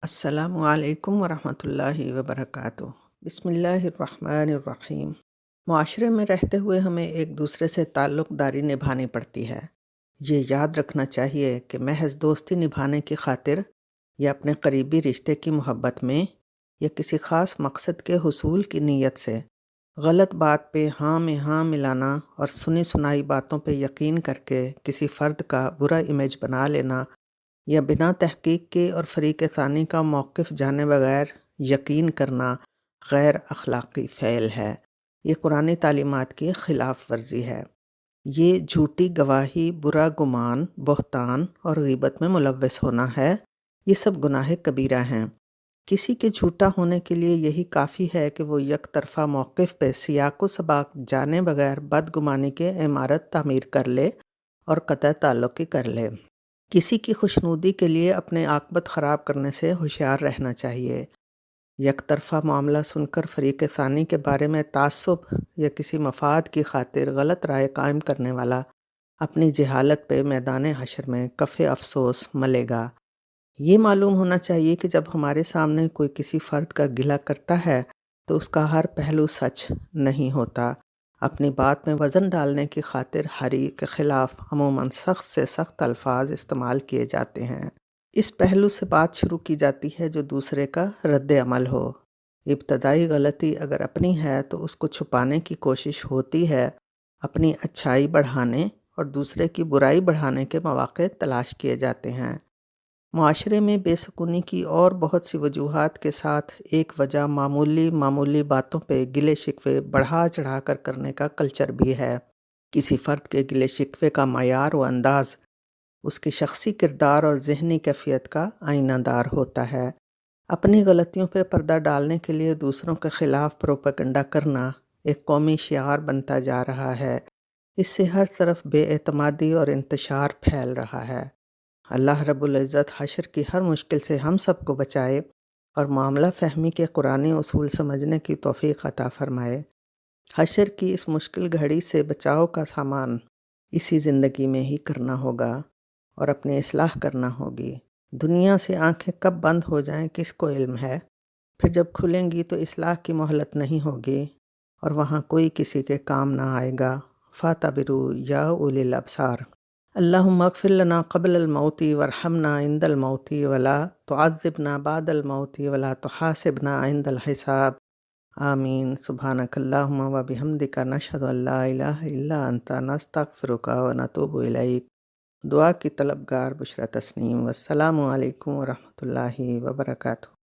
السلام علیکم ورحمۃ اللہ وبرکاتہ۔ بسم اللہ الرحمن الرحیم۔ معاشرے میں رہتے ہوئے ہمیں ایک دوسرے سے تعلق داری نبھانی پڑتی ہے۔ یہ یاد رکھنا چاہیے کہ محض دوستی نبھانے کی خاطر یا اپنے قریبی رشتے کی محبت میں یا کسی خاص مقصد کے حصول کی نیت سے غلط بات پہ ہاں میں ہاں ملانا اور سنی سنائی باتوں پہ یقین کر کے کسی فرد کا برا امیج بنا لینا یا بنا تحقیق کے اور فریق ثانی کا موقف جانے بغیر یقین کرنا غیر اخلاقی فعل ہے۔ یہ قرآنی تعلیمات کی خلاف ورزی ہے۔ یہ جھوٹی گواہی، برا گمان، بہتان اور غیبت میں ملوث ہونا ہے۔ یہ سب گناہ کبیرہ ہیں۔ کسی کے جھوٹا ہونے کے لیے یہی کافی ہے کہ وہ یک طرفہ موقف پہ سیاق و سباق جانے بغیر بدگمانی کے عمارت تعمیر کر لے اور قطع تعلقی کر لے۔ کسی کی خوشنودی کے لیے اپنے عاقبت خراب کرنے سے ہوشیار رہنا چاہیے۔ یک طرفہ معاملہ سن کر فریق ثانی کے بارے میں تعصب یا کسی مفاد کی خاطر غلط رائے قائم کرنے والا اپنی جہالت پہ میدان حشر میں کف افسوس ملے گا۔ یہ معلوم ہونا چاہیے کہ جب ہمارے سامنے کوئی کسی فرد کا گلہ کرتا ہے تو اس کا ہر پہلو سچ نہیں ہوتا۔ اپنی بات میں وزن ڈالنے کی خاطر ہری کے خلاف عموماً سخت سے سخت الفاظ استعمال کیے جاتے ہیں۔ اس پہلو سے بات شروع کی جاتی ہے جو دوسرے کا رد عمل ہو۔ ابتدائی غلطی اگر اپنی ہے تو اس کو چھپانے کی کوشش ہوتی ہے، اپنی اچھائی بڑھانے اور دوسرے کی برائی بڑھانے کے مواقع تلاش کیے جاتے ہیں۔ معاشرے میں بے سکونی کی اور بہت سی وجوہات کے ساتھ ایک وجہ معمولی باتوں پہ گلے شکوے بڑھا چڑھا کر کرنے کا کلچر بھی ہے۔ کسی فرد کے گلے شکوے کا معیار و انداز اس کی شخصی کردار اور ذہنی کیفیت کا آئینہ دار ہوتا ہے۔ اپنی غلطیوں پہ پردہ ڈالنے کے لیے دوسروں کے خلاف پروپیگنڈا کرنا ایک قومی شعار بنتا جا رہا ہے۔ اس سے ہر طرف بے اعتمادی اور انتشار پھیل رہا ہے۔ اللہ رب العزت حشر کی ہر مشکل سے ہم سب کو بچائے اور معاملہ فہمی کے قرآنی اصول سمجھنے کی توفیق عطا فرمائے۔ حشر کی اس مشکل گھڑی سے بچاؤ کا سامان اسی زندگی میں ہی کرنا ہوگا اور اپنی اصلاح کرنا ہوگی۔ دنیا سے آنکھیں کب بند ہو جائیں کس کو علم ہے، پھر جب کھلیں گی تو اصلاح کی مہلت نہیں ہوگی اور وہاں کوئی کسی کے کام نہ آئے گا۔ فاعتبروا یا اولی الابصار۔ اللہم اغفر لنا قبل الموت وارحمنا عند الموت ولا تعذبنا بعد الموت ولا تحاسبنا عند الحساب، آمین۔ سبحانک اللہم و بحمدک نشہد ان لا الہ الا انت نستغفرک و نتوب الیک۔ دعا کی طلبگار بشرا تسنیم۔ والسلام علیکم ورحمۃ اللہ وبرکاتہ۔